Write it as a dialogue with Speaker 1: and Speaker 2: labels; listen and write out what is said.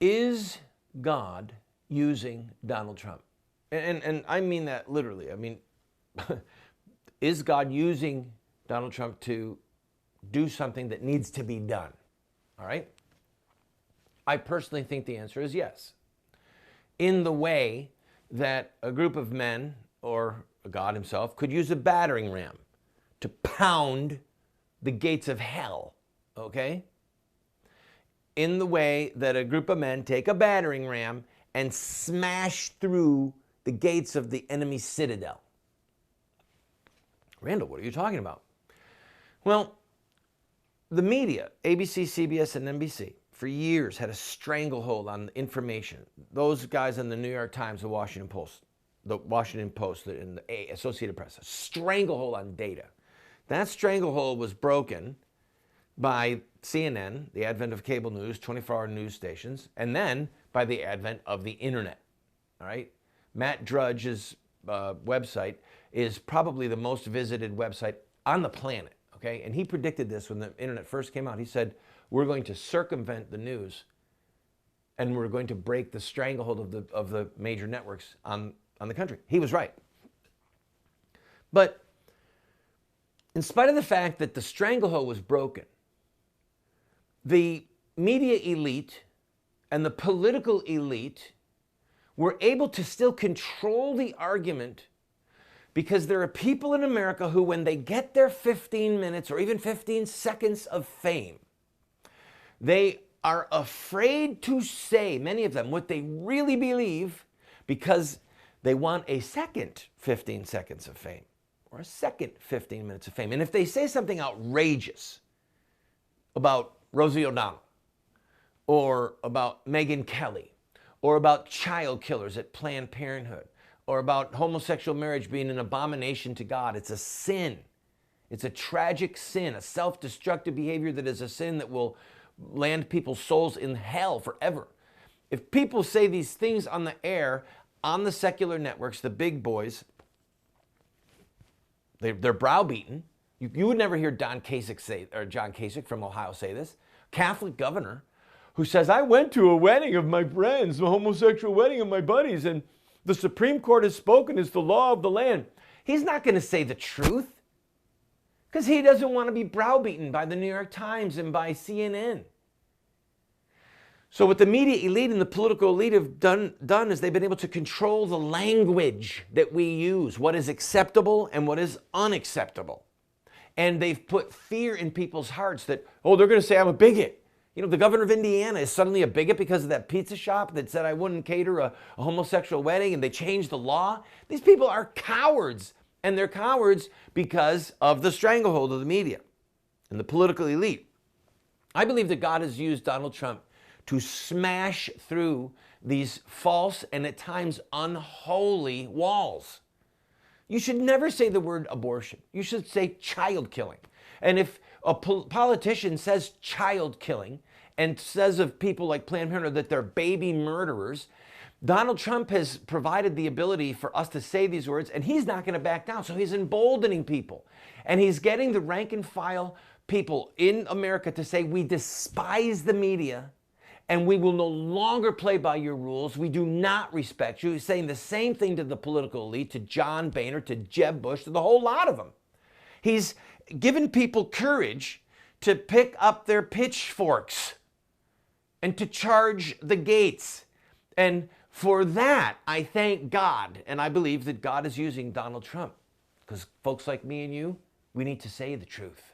Speaker 1: Is God using Donald Trump? And I mean that literally. I mean, is God using Donald Trump to do something that needs to be done? All right? I personally think the answer is yes. In the way that a group of men, or God himself, could use a battering ram to pound the gates of hell, okay? In the way that a group of men take a battering ram and smash through the gates of the enemy citadel. Randall, what are you talking about? Well, the media, ABC, CBS, and NBC, for years had a stranglehold on information. Those guys in the New York Times, the Washington Post, and the Associated Press, a stranglehold on data. That stranglehold was broken by CNN, the advent of cable news, 24-hour news stations, and then by the advent of the internet. All right? Matt Drudge's website is probably the most visited website on the planet, okay? And he predicted this when the internet first came out. He said, we're going to circumvent the news and we're going to break the stranglehold of the major networks on the country. He was right. But in spite of the fact that the stranglehold was broken, the media elite and the political elite were able to still control the argument, because there are people in America who, when they get their 15 minutes or even 15 seconds of fame, they are afraid to say, many of them, what they really believe, because they want a second 15 seconds of fame or a second 15 minutes of fame. And if they say something outrageous about Rosie O'Donnell or about Megyn Kelly or about child killers at Planned Parenthood or about homosexual marriage being an abomination to God, it's a sin. It's a tragic sin, a self-destructive behavior that is a sin that will land people's souls in hell forever. If people say these things on the air, on the secular networks, the big boys, they're browbeaten. You would never hear John Kasich from Ohio say this. Catholic governor who says, I went to a wedding of my friends, a homosexual wedding of my buddies, and the Supreme Court has spoken, it's the law of the land. He's not going to say the truth because he doesn't want to be browbeaten by the New York Times and by CNN. So what the media elite and the political elite have done is they've been able to control the language that we use, what is acceptable and what is unacceptable. And they've put fear in people's hearts that, oh, they're going to say I'm a bigot. You know, the governor of Indiana is suddenly a bigot because of that pizza shop that said I wouldn't cater a homosexual wedding, and they changed the law. These people are cowards, and they're cowards because of the stranglehold of the media and the political elite. I believe that God has used Donald Trump to smash through these false and at times unholy walls. You should never say the word abortion. You should say child killing. And if a politician says child killing and says of people like Planned Parenthood that they're baby murderers, Donald Trump has provided the ability for us to say these words, and he's not going to back down. So he's emboldening people. And he's getting the rank and file people in America to say, we despise the media and we will no longer play by your rules. We do not respect you. He's saying the same thing to the political elite, to John Boehner, to Jeb Bush, to the whole lot of them. He's given people courage to pick up their pitchforks and to charge the gates. And for that, I thank God. And I believe that God is using Donald Trump, because folks like me and you, we need to say the truth.